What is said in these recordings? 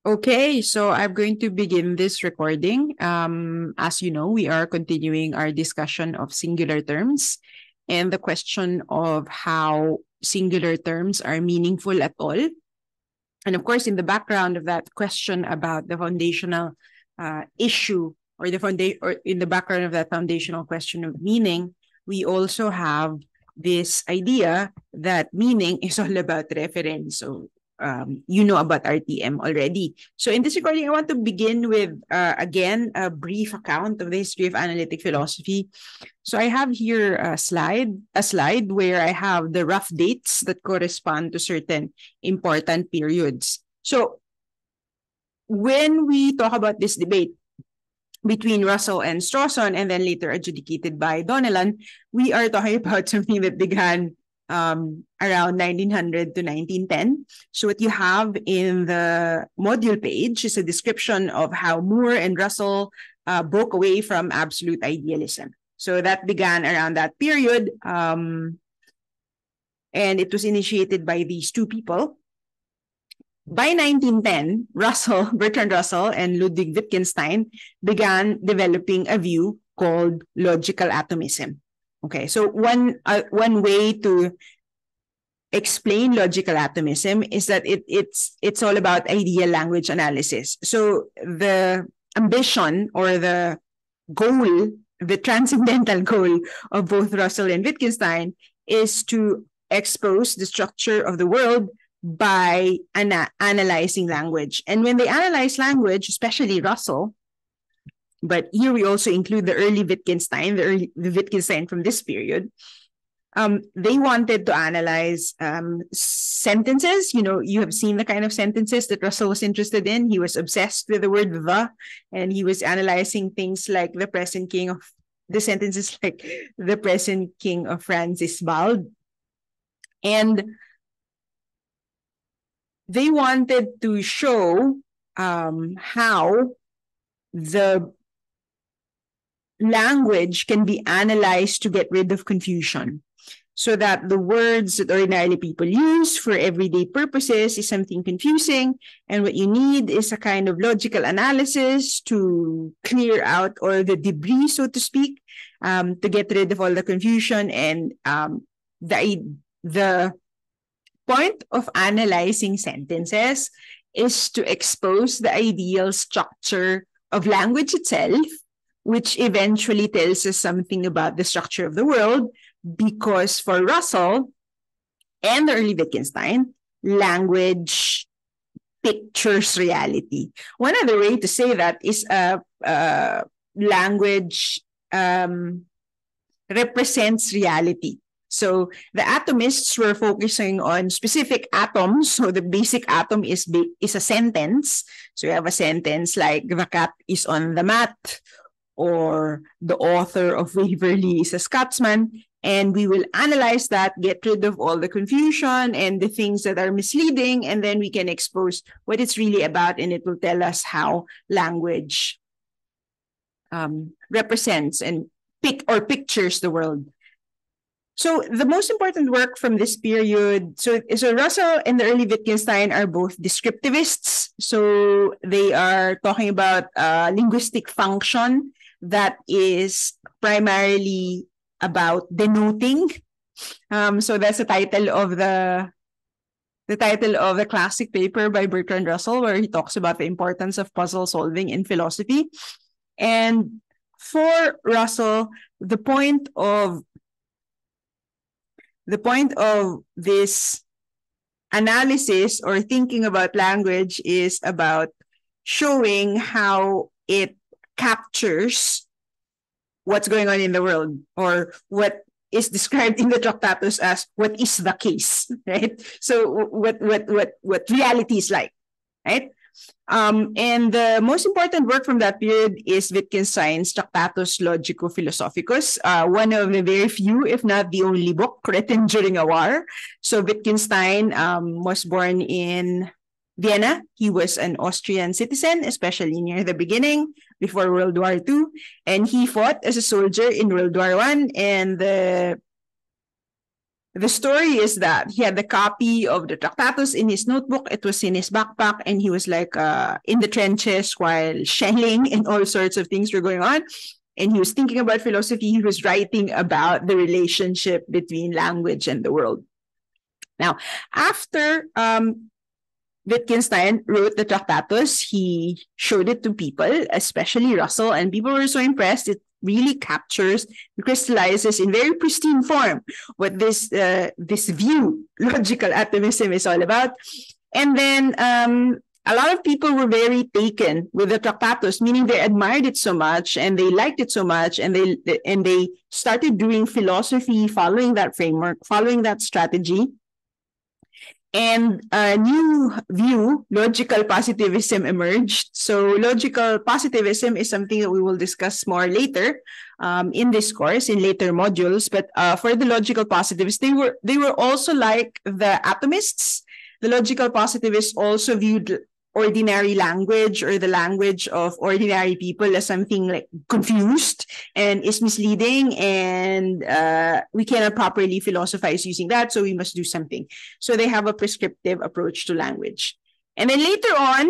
Okay, so I'm going to begin this recording. As you know, we are continuing our discussion of singular terms and the question of how singular terms are meaningful at all. And of course, in the background of that question about the foundational issue or in the background of that foundational question of meaning, we also have this idea that meaning is all about reference. So you know about RTM already. So in this recording, I want to begin with, again, a brief account of the history of analytic philosophy. So I have here a slide where I have the rough dates that correspond to certain important periods. So when we talk about this debate between Russell and Strawson and then later adjudicated by Donnellan, we are talking about something that began around 1900 to 1910. So what you have in the module page is a description of how Moore and Russell broke away from absolute idealism. So that began around that period, and it was initiated by these two people. By 1910, Bertrand Russell and Ludwig Wittgenstein began developing a view called logical atomism. Okay, so one way to explain logical atomism is that it's all about ideal language analysis. So the ambition or the goal, the transcendental goal of both Russell and Wittgenstein is to expose the structure of the world by analyzing language. And when they analyze language, especially Russell, but here we also include the early Wittgenstein, the Wittgenstein from this period, they wanted to analyze sentences. You know, you have seen the kind of sentences that Russell was interested in. He was obsessed with the word the, and he was analyzing things like the present king of France is bald. And they wanted to show how the language can be analyzed to get rid of confusion, so that the words that ordinarily people use for everyday purposes is something confusing, and what you need is a kind of logical analysis to clear out all the debris, so to speak, to get rid of all the confusion. And the point of analyzing sentences is to expose the ideal structure of language itself, which eventually tells us something about the structure of the world, because for Russell and the early Wittgenstein, language pictures reality. One other way to say that is language represents reality. So the atomists were focusing on specific atoms. So the basic atom is a sentence. So you have a sentence like the cat is on the mat, or the author of Waverley is a Scotsman. And we will analyze that, get rid of all the confusion and the things that are misleading, and then we can expose what it's really about, and it will tell us how language represents and pictures the world. So the most important work from this period, so Russell and the early Wittgenstein are both descriptivists. So they are talking about linguistic function that is primarily about denoting. So that's the title of the classic paper by Bertrand Russell, where he talks about the importance of puzzle solving in philosophy. And for Russell, the point of this analysis or thinking about language is about showing how it captures what's going on in the world, or what is described in the Tractatus as what is the case, right? So what reality is like, right? And the most important work from that period is Wittgenstein's Tractatus Logico-Philosophicus, one of the very few, if not the only book written during a war. So Wittgenstein was born in Vienna. He was an Austrian citizen, especially near the beginning, before World War II. And he fought as a soldier in World War I. And the the story is that he had the copy of the Tractatus in his notebook. It was in his backpack, and he was like in the trenches while shelling and all sorts of things were going on. And he was thinking about philosophy. He was writing about the relationship between language and the world. Now, after Wittgenstein wrote the Tractatus, he showed it to people, especially Russell, and people were so impressed. It really captures, crystallizes in very pristine form what this view, logical atomism, is all about. And then a lot of people were very taken with the Tractatus, meaning they admired it so much and they liked it so much, and they started doing philosophy following that framework, following that strategy. And a new view, logical positivism, emerged. So logical positivism is something that we will discuss more later in this course, in later modules. But for the logical positivists, they were also like the atomists. The logical positivists also viewed ordinary language, or the language of ordinary people, as something like confused and is misleading, and we cannot properly philosophize using that, so we must do something. So they have a prescriptive approach to language. And then later on,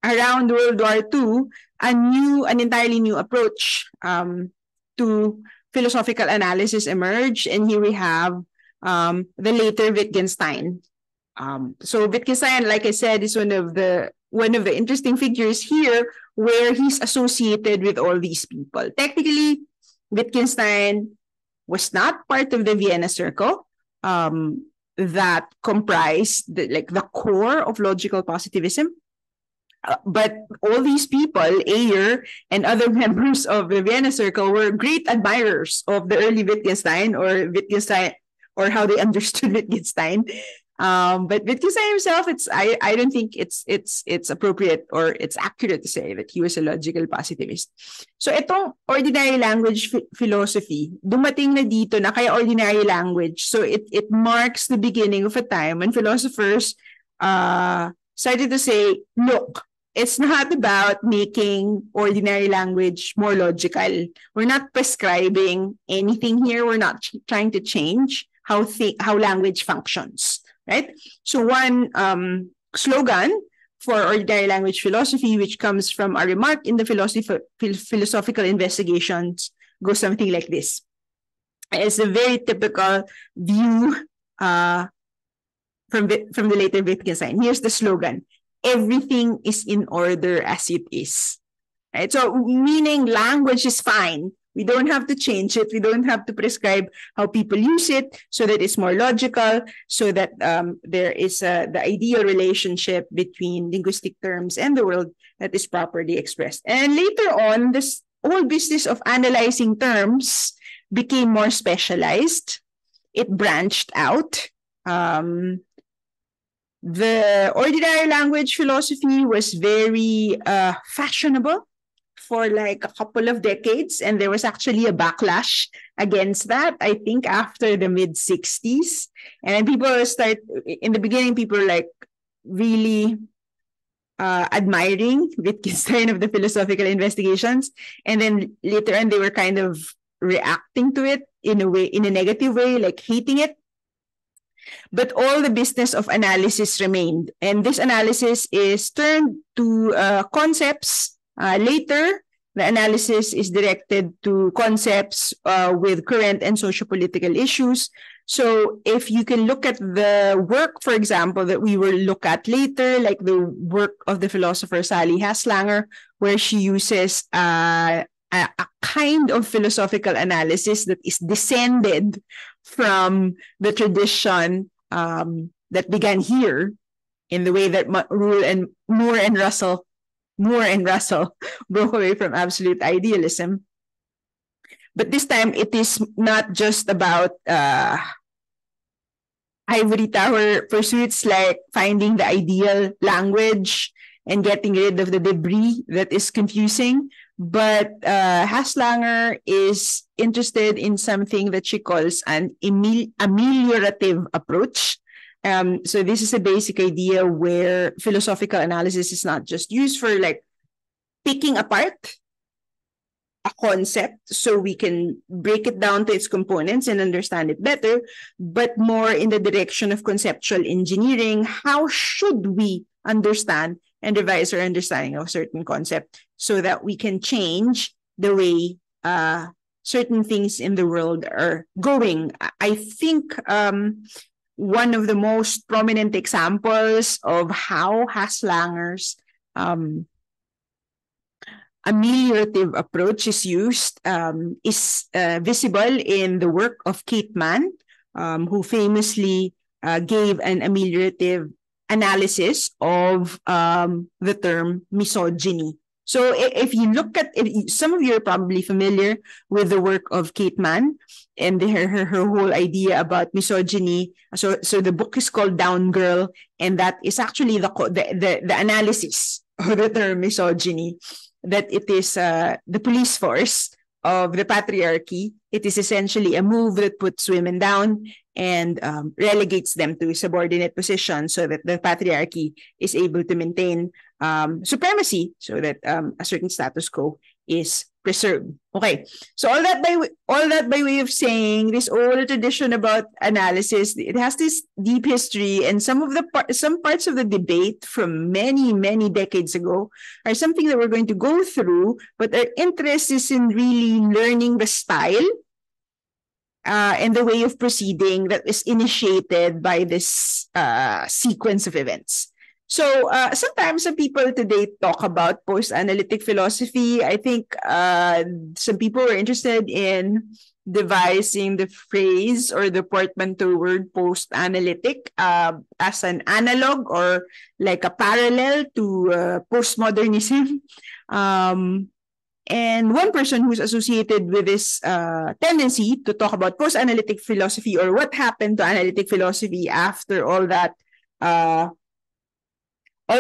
around World War II, an entirely new approach to philosophical analysis emerged, and here we have the later Wittgenstein. So Wittgenstein, like I said, is one of the interesting figures here, where he's associated with all these people. Technically, Wittgenstein was not part of the Vienna Circle that comprised the core of logical positivism. But all these people, Ayer and other members of the Vienna Circle, were great admirers of the early Wittgenstein, or how they understood Wittgenstein. But Wittgenstein himself, I don't think it's appropriate or it's accurate to say that he was a logical positivist. So itong ordinary language philosophy, dumating na dito na kaya ordinary language. So it marks the beginning of a time when philosophers started to say, look, it's not about making ordinary language more logical. We're not prescribing anything here. We're not trying to change how language functions. Right? So one slogan for ordinary language philosophy, which comes from a remark in the philosophical investigations, goes something like this. It's a very typical view from the later Wittgenstein. Here's the slogan: everything is in order as it is. Right? So meaning language is fine. We don't have to change it. We don't have to prescribe how people use it so that it's more logical, so that there is the ideal relationship between linguistic terms and the world that is properly expressed. And later on, this whole business of analyzing terms became more specialized. It branched out. The ordinary language philosophy was very fashionable for like a couple of decades, and there was actually a backlash against that, I think, after the mid-60s. And people in the beginning, people were like really admiring Wittgenstein of the philosophical investigations, and then later on they were kind of reacting to it in a negative way, like hating it. But all the business of analysis remained, and this analysis is turned to concepts. Later, the analysis is directed to concepts with current and socio-political issues. So if you can look at the work, for example, that we will look at later, like the work of the philosopher Sally Haslanger, where she uses a kind of philosophical analysis that is descended from the tradition that began here, in the way that Moore and Russell broke away from absolute idealism. But this time, it is not just about ivory tower pursuits like finding the ideal language and getting rid of the debris that is confusing. But Haslanger is interested in something that she calls an ameliorative approach. So this is a basic idea where philosophical analysis is not just used for like picking apart a concept so we can break it down to its components and understand it better, but more in the direction of conceptual engineering. How should we understand and revise our understanding of a certain concept so that we can change the way certain things in the world are going? I think one of the most prominent examples of how Haslanger's ameliorative approach is used is visible in the work of Kate Manne, who famously gave an ameliorative analysis of the term misogyny. So if you look at, some of you are probably familiar with the work of Kate Manne and her whole idea about misogyny. So the book is called Down Girl, and that is actually the analysis of the term misogyny, that it is the police force of the patriarchy. It is essentially a move that puts women down and relegates them to subordinate positions so that the patriarchy is able to maintain supremacy, so that a certain status quo is preserved. Okay, so all that by way of saying this old tradition about analysis, it has this deep history, and some parts of the debate from many decades ago are something that we're going to go through, but our interest is in really learning the style and the way of proceeding that is initiated by this sequence of events. So sometimes some people today talk about post-analytic philosophy. I think some people are interested in devising the phrase or the portmanteau word post-analytic as an analog or like a parallel to postmodernism. And one person who's associated with this tendency to talk about post-analytic philosophy, or what happened to analytic philosophy after all that, all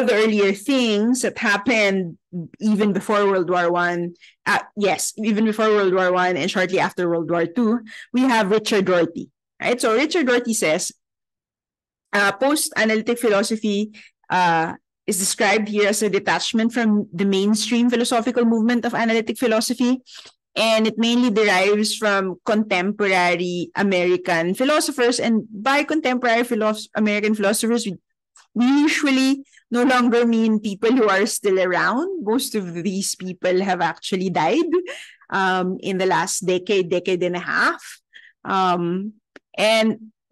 the earlier things that happened even before World War I, even before World War I and shortly after World War II, we have Richard Rorty, right? So Richard Rorty says, post-analytic philosophy is described here as a detachment from the mainstream philosophical movement of analytic philosophy, and it mainly derives from contemporary American philosophers. And by contemporary American philosophers, we usually no longer mean people who are still around. Most of these people have actually died in the last decade and a half. And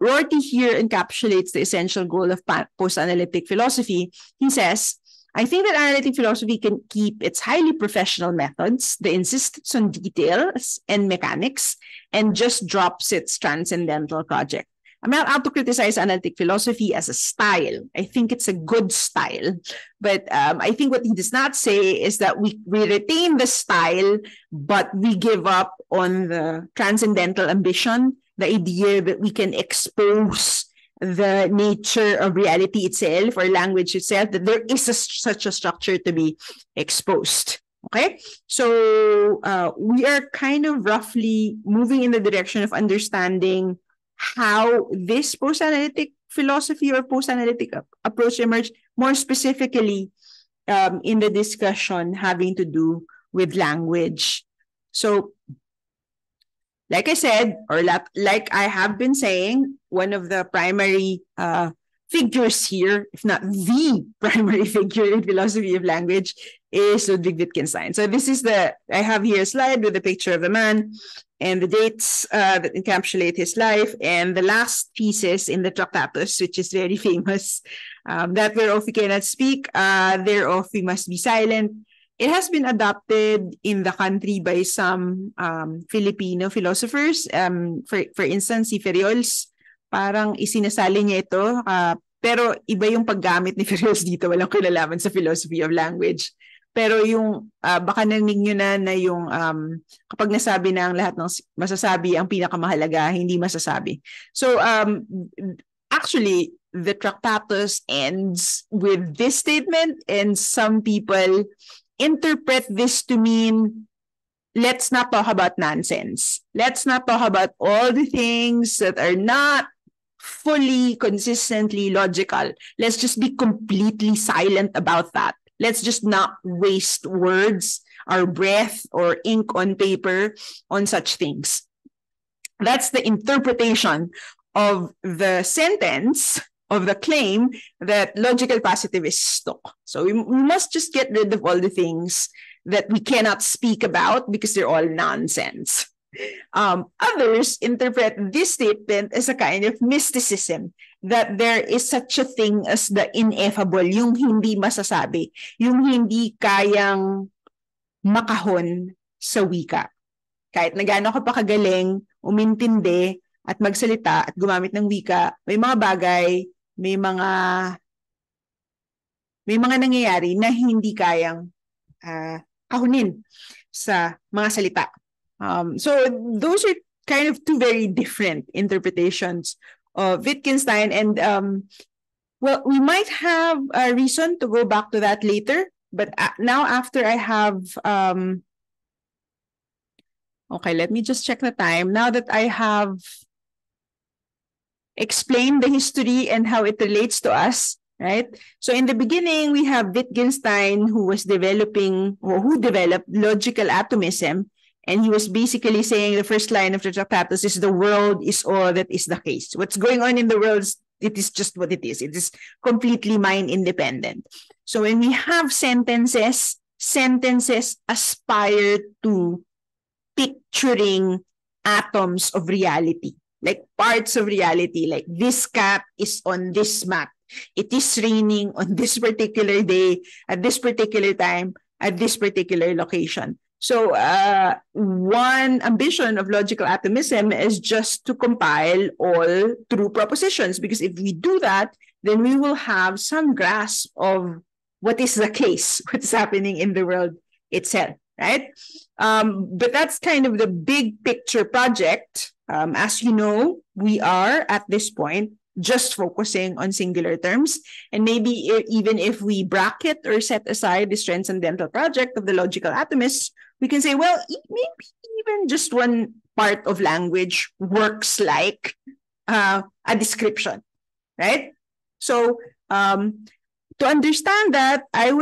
Rorty here encapsulates the essential goal of post-analytic philosophy. He says, I think that analytic philosophy can keep its highly professional methods, the insistence on details and mechanics, and just drops its transcendental project. I'm not out to criticize analytic philosophy as a style. I think it's a good style. But I think what he does not say is that we retain the style, but we give up on the transcendental ambition, the idea that we can expose the nature of reality itself or language itself, that there is such a structure to be exposed. Okay, so we are kind of roughly moving in the direction of understanding how this post-analytic philosophy or post-analytic approach emerged, more specifically in the discussion having to do with language. So, like I said, or like I have been saying, one of the primary figures here, if not the primary figure in philosophy of language, is Ludwig Wittgenstein. So this is I have here a slide with a picture of the man and the dates that encapsulate his life, and the last thesis in the Tractatus, which is very famous, that whereof we cannot speak, thereof we must be silent. It has been adopted in the country by some Filipino philosophers. For instance, si Ferriols, parang isinasali niya ito, pero iba yung paggamit ni Ferriols dito, walang kinalaman sa philosophy of language. Pero yung baka narinig nyo na yung kapag nasabi na ang lahat ng masasabi, ang pinakamahalaga, hindi masasabi. So actually, the Tractatus ends with this statement, and some people interpret this to mean, let's not talk about nonsense. Let's not talk about all the things that are not fully, consistently logical. Let's just be completely silent about that. Let's just not waste words our breath or ink on paper on such things. That's the interpretation of the sentence of the claim that logical positivists took. So we must just get rid of all the things that we cannot speak about because they're all nonsense. Others interpret this statement as a kind of mysticism, that there is such a thing as the ineffable, yung hindi masasabi, yung hindi kayang makahon sa wika. Kahit na gaano ka pa kagaling, umintindi at magsalita at gumamit ng wika, may mga bagay, may mga nangyayari na hindi kayang kahunin sa mga salita. So those are kind of two very different interpretations of Wittgenstein, and well, we might have a reason to go back to that later, but now after I have okay, let me just check the time. Now that I have explained the history and how it relates to us, right? So in the beginning, we have Wittgenstein, who was developing, or who developed logical atomism. And he was basically saying the first line of the Tractatus is the world is all that is the case. What's going on in the world, it is just what it is. It is completely mind independent. So when we have sentences aspire to picturing atoms of reality, like parts of reality, like this cat is on this mat. It is raining on this particular day, at this particular time, at this particular location. So one ambition of logical atomism is just to compile all true propositions, because if we do that, then we will have some grasp of what is the case, what's happening in the world itself, right? But that's kind of the big picture project. As you know, we are at this point just focusing on singular terms. And maybe even if we bracket or set aside this transcendental project of the logical atomists, we can say, well, maybe even just one part of language works like a description, right? So to understand that, I would